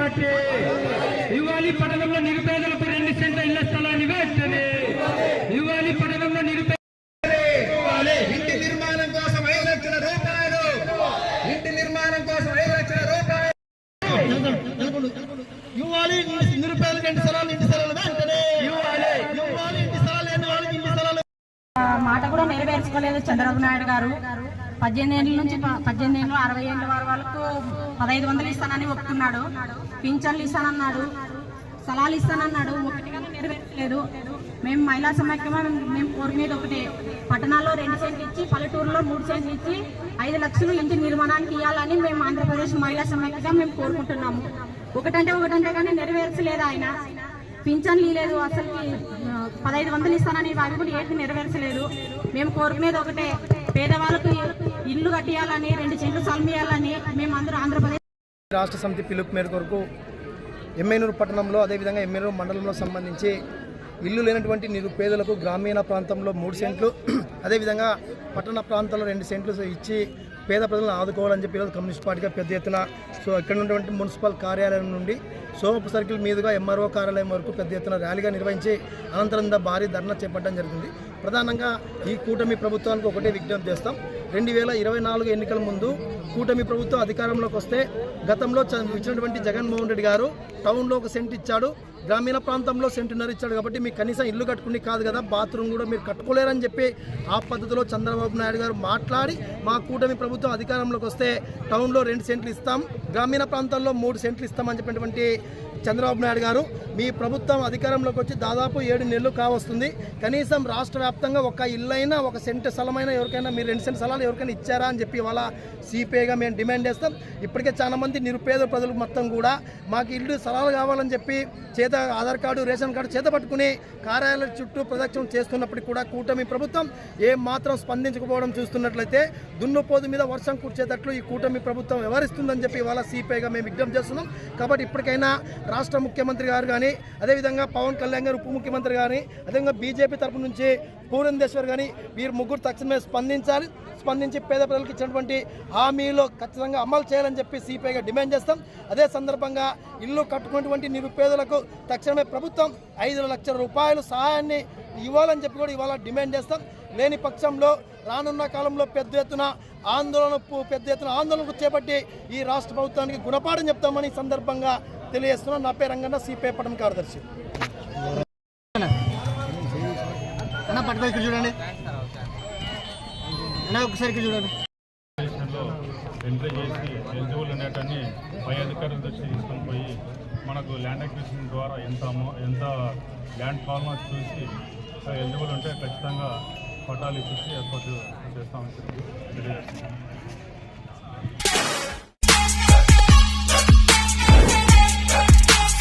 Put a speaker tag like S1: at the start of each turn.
S1: Party ఇవ్వాలి. పట్టణంలో నిరుపేదలకు 2 సెంట్ల ఇళ్ల స్థలాన్ని వెంటనే ఇవ్వాలి. పట్టణంలో నిరుపేద
S2: ఇంటి నిర్మాణం కోసం 5 లక్షల రూపాయలు, ఇంటి నిర్మాణం కోసం 5 లక్షల రూపాయలు ఇవ్వాలి. నిరుపేదలకు 2 స్థలాలు, ఇంటి స్థలాలు వెంటనే ఇవ్వాలి. ఇంటి స్థలాలు లేని వాళ్ళకి ఇంటి స్థలాలు.
S3: మాట కూడా నెరవేర్చుకోలేదు చంద్రబాబు నాయుడు గారు. 18 ఏళ్ళ నుంచి 18 ఏళ్ళు 60 ఏళ్ళ వాళ్ళకు 1500 ఇస్తానని ఒప్పుకున్నాడు. పింఛన్లు ఇస్తానన్నాడు, స్థలాలు ఇస్తానన్నాడు, ఒకటిగా నెరవేర్చలేదు. మేము మహిళా సమాఖ్య మేము కోరుకునేది ఒకటే, పట్టణాల్లో 2 సెంట్లు ఇచ్చి, పల్లెటూరులో 3 సెంట్లు ఇచ్చి 5 లక్షలు ఇంటి నిర్మాణానికి ఇవ్వాలని మేము ఆంధ్రప్రదేశ్ మహిళా సమాఖ్యగా మేము కోరుకుంటున్నాము. ఒకటంటే కానీ నెరవేర్చలేదు ఆయన. పింఛన్లు లేదు, అసలు 1500 ఇస్తానని అవి కూడా ఏది నెరవేర్చలేదు. మేము కోరుకునేది ఒకటే, పేదవాళ్ళకు ఇల్లు కట్టియాలని, 2 సెంట్లు స్థలం ఇవ్వాలని మేము అందరూ ఆంధ్రప్రదేశ్
S2: రాష్ట్ర సమితి పిలుపు మేరకు కొరకు ఎమ్మెనూరు పట్టణంలో, అదేవిధంగా ఎమ్మెనూరు మండలంలో సంబంధించి ఇల్లు లేనటువంటి నిరుపేదలకు గ్రామీణ ప్రాంతంలో 3 సెంట్లు, అదేవిధంగా పట్టణ ప్రాంతాల్లో 2 సెంట్లు ఇచ్చి పేద ప్రజలను ఆదుకోవాలని చెప్పి ఈరోజు కమ్యూనిస్ట్ పార్టీగా పెద్ద ఎత్తున ఇక్కడ ఉన్నటువంటి మున్సిపల్ కార్యాలయం నుండి సోమపు సర్కిల్ మీదుగా ఎంఆర్ఓ కార్యాలయం వరకు పెద్ద ఎత్తున ర్యాలీగా నిర్వహించి అనంతరం భారీ ధర్నా చేపట్టడం జరిగింది. ప్రధానంగా ఈ కూటమి ప్రభుత్వానికి ఒకటే విజ్ఞప్తి చేస్తాం. 2024 ఎన్నికల ముందు కూటమి ప్రభుత్వం అధికారంలోకి వస్తే గతంలో ఇచ్చినటువంటి జగన్మోహన్ రెడ్డి గారు టౌన్లో 1 సెంట్ ఇచ్చాడు, గ్రామీణ ప్రాంతంలో 1.5 సెంట్ ఇచ్చాడు. కాబట్టి మీకు కనీసం ఇల్లు కట్టుకుని కాదు కదా, బాత్రూమ్ కూడా మీరు కట్టుకోలేరని చెప్పి ఆ పద్ధతిలో చంద్రబాబు నాయుడు గారు మాట్లాడి మా కూటమి ప్రభుత్వం అధికారంలోకి వస్తే టౌన్లో 2 సెంట్లు ఇస్తాం, గ్రామీణ ప్రాంతాల్లో 3 సెంట్లు ఇస్తామని చెప్పినటువంటి చంద్రబాబు నాయుడు గారు మీ ప్రభుత్వం అధికారంలోకి వచ్చి దాదాపు 7 నెలలు కావస్తుంది. కనీసం రాష్ట్ర వ్యాప్తంగా 1 ఇల్లైనా 1 సెంట్ స్థలమైనా ఎవరికైనా మీరు 2 సెంట్ స్థలాలు ఎవరికైనా ఇచ్చారా అని చెప్పి ఇవాళ సిపిఐగా మేము డిమాండ్ చేస్తాం. ఇప్పటికే చాలా మంది నిరుపేద ప్రజలు మొత్తం కూడా మాకు ఇల్లు స్థలాలు కావాలని చెప్పి ఆధార్ కార్డు, రేషన్ కార్డు చేత పట్టుకుని కార్యాలయం చుట్టూ ప్రదక్షిణ చేస్తున్నప్పటికీ కూడా కూటమి ప్రభుత్వం ఏం మాత్రం స్పందించకపోవడం చూస్తున్నట్లయితే దున్నుపోదు మీద వర్షం కూర్చేటట్లు ఈ కూటమి ప్రభుత్వం వ్యవహరిస్తుందని చెప్పి ఇవాళ సిపిఐగా మేము విజ్ఞప్తి చేస్తున్నాం. కాబట్టి ఇప్పటికైనా రాష్ట్ర ముఖ్యమంత్రి గారు కానీ, అదేవిధంగా పవన్ కళ్యాణ్ గారు ఉప ముఖ్యమంత్రి కానీ, అదేవిధంగా బీజేపీ తరపు నుంచి పూరంధేశ్వర్ కానీ వీరు ముగ్గురు తక్షణమే స్పందించి పేద ప్రజలకు ఇచ్చినటువంటి హామీలు ఖచ్చితంగా అమలు చేయాలని చెప్పి సిపిఐగా డిమాండ్ చేస్తాం. అదే సందర్భంగా ఇల్లు కట్టుకున్నటువంటి నిరుపేదలకు తక్షణమే ప్రభుత్వం 5 లక్షల రూపాయలు సహాయాన్ని ఇవ్వాలని చెప్పి కూడా ఇవాళ డిమాండ్ చేస్తాం. లేని పక్షంలో రానున్న కాలంలో పెద్ద ఎత్తున ఆందోళనకు చేపట్టి ఈ రాష్ట్ర ప్రభుత్వానికి గుణపాఠం చెప్తామని సందర్భంగా తెలియజేస్తున్నాం. నా పేరు రంగన్న, సిపిఐ పట్టణ కార్యదర్శి. చూడండి ఒకసారి చూడండి.
S4: ఎంట్రీ చేసి ఎలిజిబుల్ అనేటన్ని పై అధికారుల దృష్టి తీసుకొని పోయి మనకు ల్యాండ్ అక్విజిషన్ ద్వారా ఎంత ల్యాండ్ కావాలో చూసి ఎలిజిబుల్ ఉంటే ఖచ్చితంగా పట్టాలు ఇచ్చేసి ఏర్పాటు చేస్తామని తెలియజేస్తున్నాం.